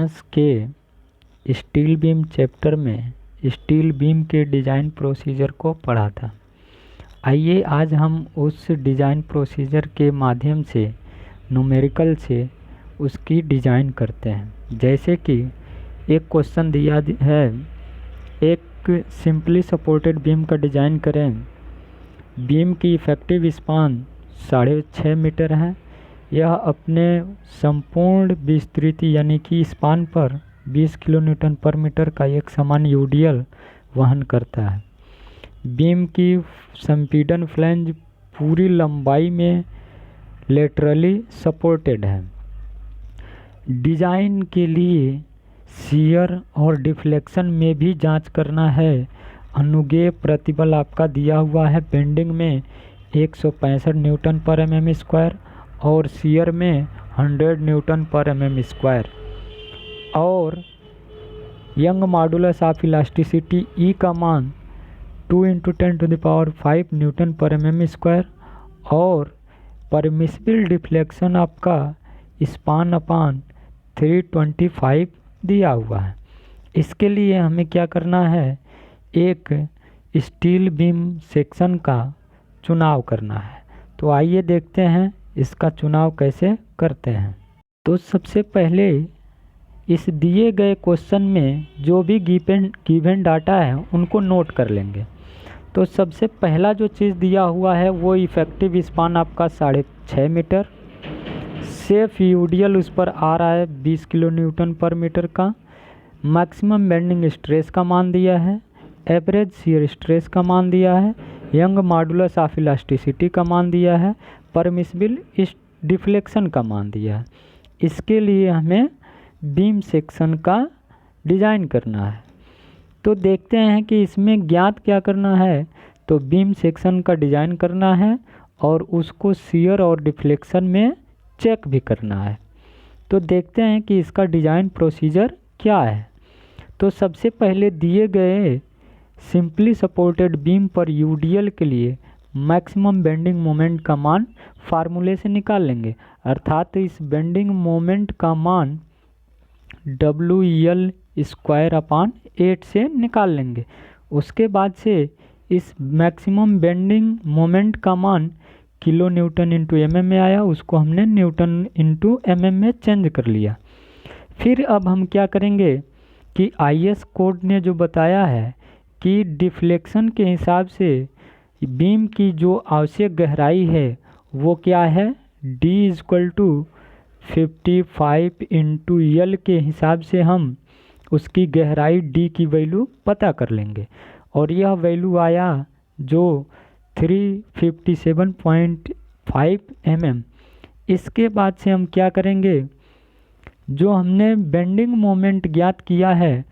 के steel beam chapter में steel beam के डिज़ाइन प्रोसीजर को पढ़ा था। आइए आज हम उस डिज़ाइन प्रोसीजर के माध्यम से न्यूमेरिकल से उसकी डिज़ाइन करते हैं। जैसे कि एक क्वेश्चन दिया है, एक सिंपली सपोर्टेड बीम का डिज़ाइन करें। बीम की इफ़ेक्टिव स्पान 6.5 मीटर है। यह अपने संपूर्ण विस्तृति यानी कि स्पान पर 20 किलो न्यूटन पर मीटर का एक समान यूडीएल वहन करता है। बीम की संपीड़न फ्लैंज पूरी लंबाई में लेटरली सपोर्टेड है। डिज़ाइन के लिए शियर और डिफ्लेक्शन में भी जांच करना है। अनुगेय प्रतिबल आपका दिया हुआ है बेंडिंग में 165 न्यूटन पर mm स्क्वायर और शियर में 100 न्यूटन पर mm स्क्वायर। और यंग मॉडुलस ऑफ इलास्टिसिटी ई का मान 2 × 10⁵ न्यूटन पर mm स्क्वायर और परमिसिबल डिफ्लेक्शन आपका स्पान अपान 325 दिया हुआ है। इसके लिए हमें क्या करना है, एक स्टील बीम सेक्शन का चुनाव करना है। तो आइए देखते हैं इसका चुनाव कैसे करते हैं। तो सबसे पहले इस दिए गए क्वेश्चन में जो भी गिवन डाटा है उनको नोट कर लेंगे। तो सबसे पहला जो चीज़ दिया हुआ है वो इफ़ेक्टिव स्पान आपका 6.5 मीटर। सेफ यूडीएल उस पर आ रहा है 20 किलो न्यूटन पर मीटर का। मैक्सिमम बेंडिंग स्ट्रेस का मान दिया है। एवरेज शियर स्ट्रेस का मान दिया है। यंग मॉडुलस ऑफ इलास्टिसिटी का मान दिया है। परमिसिबल डिफ्लेक्शन का मान दिया है। इसके लिए हमें बीम सेक्शन का डिज़ाइन करना है। तो देखते हैं कि इसमें ज्ञात क्या करना है। तो बीम सेक्शन का डिज़ाइन करना है और उसको शियर और डिफ्लेक्शन में चेक भी करना है। तो देखते हैं कि इसका डिज़ाइन प्रोसीजर क्या है। तो सबसे पहले दिए गए सिंपली सपोर्टेड बीम पर यूडीएल के लिए मैक्सिमम बेंडिंग मोमेंट का मान फार्मूले से निकाल लेंगे। अर्थात इस बेंडिंग मोमेंट का मान WEL स्क्वायर अपान 8 से निकाल लेंगे। उसके बाद से इस मैक्सिमम बेंडिंग मोमेंट का किलो न्यूटन इंटू mm में आया, उसको हमने न्यूटन इंटू mm में चेंज कर लिया। फिर अब हम क्या करेंगे कि IS कोड ने जो बताया है कि डिफ्लेक्शन के हिसाब से बीम की जो आवश्यक गहराई है वो क्या है, D = 55 × L के हिसाब से हम उसकी गहराई D की वैल्यू पता कर लेंगे। और यह वैल्यू आया जो 357.5 mm। इसके बाद से हम क्या करेंगे, जो हमने बेंडिंग मोमेंट ज्ञात किया है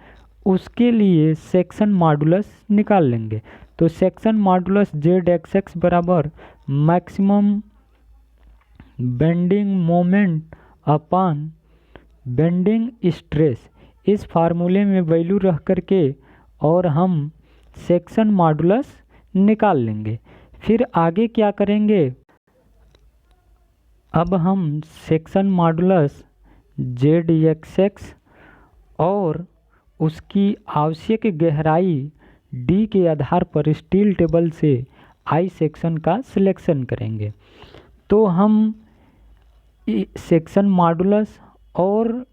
उसके लिए सेक्शन मॉडुलस निकाल लेंगे। तो सेक्शन मॉडुलस ZXX बराबर मैक्सिमम बेंडिंग मोमेंट अपान बेंडिंग स्ट्रेस, इस फार्मूले में वैल्यू रख करके और हम सेक्शन मॉडुलस निकाल लेंगे। फिर आगे क्या करेंगे, अब हम सेक्शन मॉडुलस ZXX और उसकी आवश्यक गहराई D के आधार पर स्टील टेबल से I सेक्शन का सिलेक्शन करेंगे। तो हम सेक्शन मॉडुलस और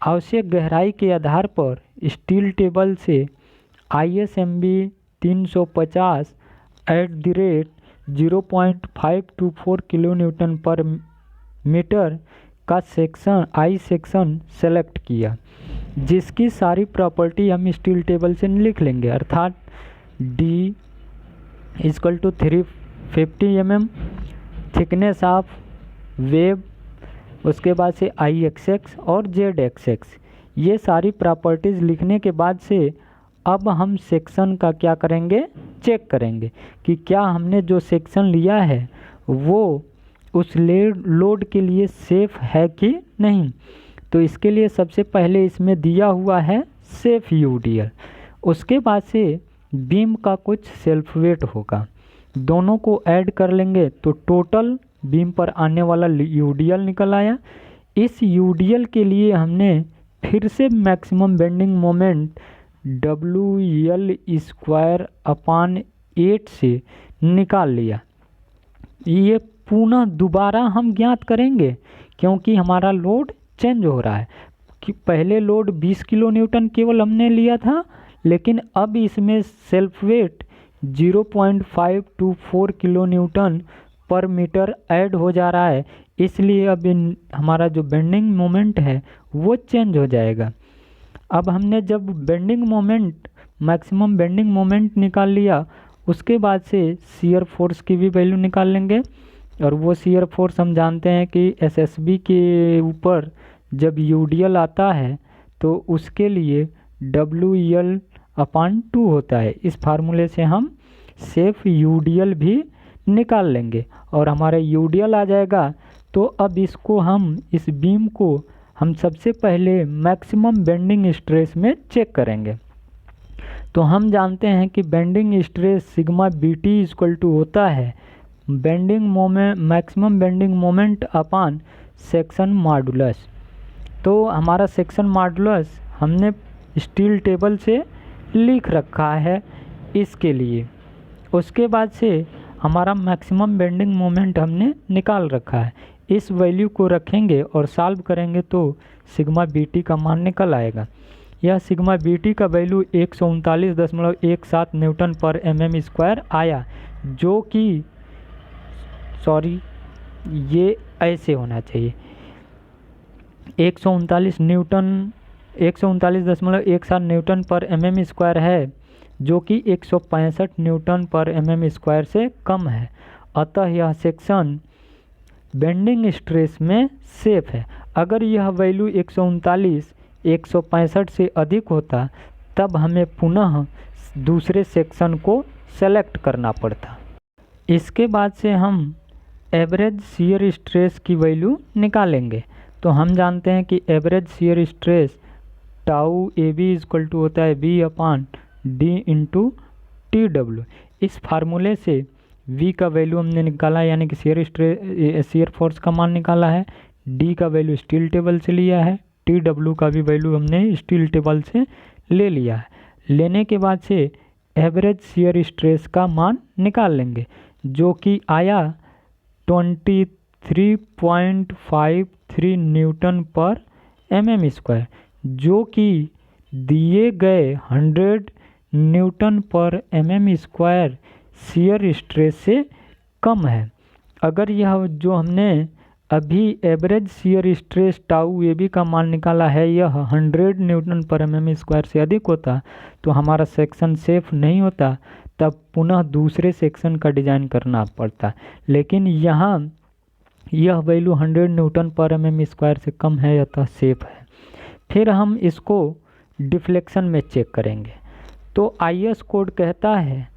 आवश्यक गहराई के आधार पर स्टील टेबल से ISMB 350 @0.524 किलो न्यूटन पर मीटर का सेक्शन I सेक्शन सेलेक्ट किया, जिसकी सारी प्रॉपर्टी हम स्टील टेबल से लिख लेंगे। अर्थात D = 350 mm, thickness of web, उसके बाद से IXX और ZXX, ये सारी प्रॉपर्टीज़ लिखने के बाद से अब हम सेक्शन का क्या करेंगे, चेक करेंगे कि क्या हमने जो सेक्शन लिया है वो उस लोड के लिए सेफ़ है कि नहीं। तो इसके लिए सबसे पहले इसमें दिया हुआ है सेफ यूडीएल। उसके बाद से बीम का कुछ सेल्फ वेट होगा, दोनों को ऐड कर लेंगे तो टोटल बीम पर आने वाला यूडीएल निकल आया। इस यूडीएल के लिए हमने फिर से मैक्सिमम बेंडिंग मोमेंट WL²/8 से निकाल लिया। ये पुनः दोबारा हम ज्ञात करेंगे क्योंकि हमारा लोड चेंज हो रहा है कि पहले लोड 20 किलो न्यूटन केवल हमने लिया था, लेकिन अब इसमें सेल्फ वेट 0.524 किलो न्यूटन पर मीटर ऐड हो जा रहा है, इसलिए अब हमारा जो बेंडिंग मोमेंट है वो चेंज हो जाएगा। अब हमने जब bending moment maximum bending moment निकाल लिया, उसके बाद से शियर फोर्स की भी वैल्यू निकाल लेंगे। और वो शियर फोर्स हम जानते हैं कि एसएसबी के ऊपर जब यूडीएल आता है तो उसके लिए WL/2 होता है। इस फार्मूले से हम सेफ यूडीएल भी निकाल लेंगे और हमारा यूडीएल आ जाएगा। तो अब इसको हम इस बीम को हम सबसे पहले मैक्सिमम बेंडिंग स्ट्रेस में चेक करेंगे। तो हम जानते हैं कि bending stress sigma BT equal to होता है bending moment maximum bending moment upon section modulus. तो हमारा सेक्शन मॉडुलस हमने स्टील टेबल से लिख रखा है इसके लिए। उसके बाद से हमारा मैक्सिमम बेंडिंग मोमेंट हमने निकाल रखा है। इस वैल्यू को रखेंगे और सॉल्व करेंगे तो सिग्मा BT का मान निकल आएगा। यह सिग्मा BT का वैल्यू 139.17 न्यूटन पर mm² आया, जो कि ये ऐसे होना चाहिए 139.17 न्यूटन पर mm² है, जो कि 165 न्यूटन पर mm² से कम है। अतः यह सेक्शन बेंडिंग स्ट्रेस में सेफ है। अगर यह वैल्यू 135 से अधिक होता तब हमें पुनः दूसरे सेक्शन को सेलेक्ट करना पड़ता। इसके बाद से हम एवरेज शियर स्ट्रेस की वैल्यू निकालेंगे। तो हम जानते हैं कि average shear stress tau AB equal to होता है B/D × TW। इस फार्मूले से V का वैल्यू हमने निकाला, यानी कि शियर फोर्स का मान निकाला है। D का वैल्यू स्टील टेबल से लिया है। TW का भी वैल्यू हमने स्टील टेबल से ले लिया है। लेने के बाद से एवरेज शियर स्ट्रेस का मान निकाल लेंगे, जो कि आया 23.53 न्यूटन पर mm², जो कि दिए गए 100 न्यूटन पर mm² शियर स्ट्रेस से कम है। अगर यह जो हमने अभी average shear stress tau AB का मान निकाला है यह 100 न्यूटन पर mm² से अधिक होता तो हमारा सेक्शन सेफ नहीं होता, तब पुनः दूसरे सेक्शन का डिज़ाइन करना पड़ता। लेकिन यहाँ यह वैल्यू 100 न्यूटन पर mm² से कम है, अतः सेफ है। फिर हम इसको डिफ्लेक्शन में चेक करेंगे। तो IS कोड कहता है,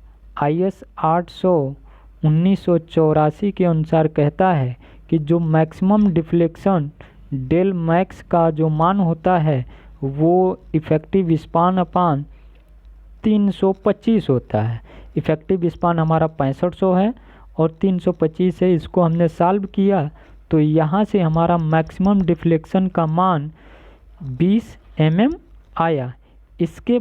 IS 800/1984 के अनुसार कहता है कि जो मैक्सिमम डिफ्लेक्शन डेल मैक्स का जो मान होता है वो इफ़ेक्टिव स्पान अपान 325 होता है। इफ़ेक्टिव स्पान हमारा 6500 है और 325 है। इसको हमने सॉल्व किया तो यहाँ से हमारा मैक्सिमम डिफ्लेक्शन का मान 20 mm आया। इसके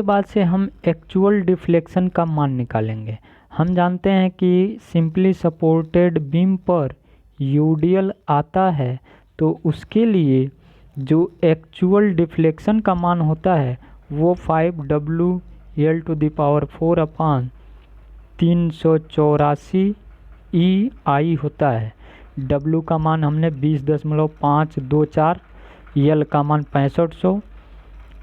बाद से हम एक्चुअल डिफ्लेक्शन का मान निकालेंगे। हम जानते हैं कि सिंपली सपोर्टेड बीम पर यूडीएल आता है, तो उसके लिए जो एक्चुअल डिफ्लेक्शन का मान होता है वो 5WL⁴/384 EI होता है। W का मान हमने 20.524, L का मान 6500,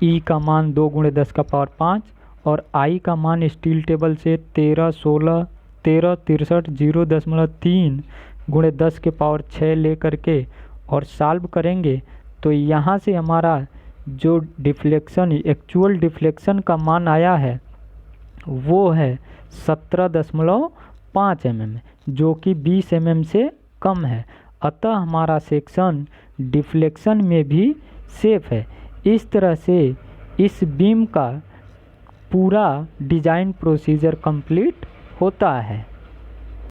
E का मान 2 × 10⁵ और I का मान स्टील टेबल से 1363 0.3 × 10⁶ ले करके और सॉल्व करेंगे तो यहाँ से हमारा जो डिफ्लेक्शन एक्चुअल डिफ्लेक्शन का मान आया है वो है 17.5 mm, जो कि 20 mm से कम है। अतः हमारा सेक्शन डिफ्लेक्शन में भी सेफ है। इस तरह से इस बीम का पूरा डिज़ाइन प्रोसीजर कंप्लीट होता है।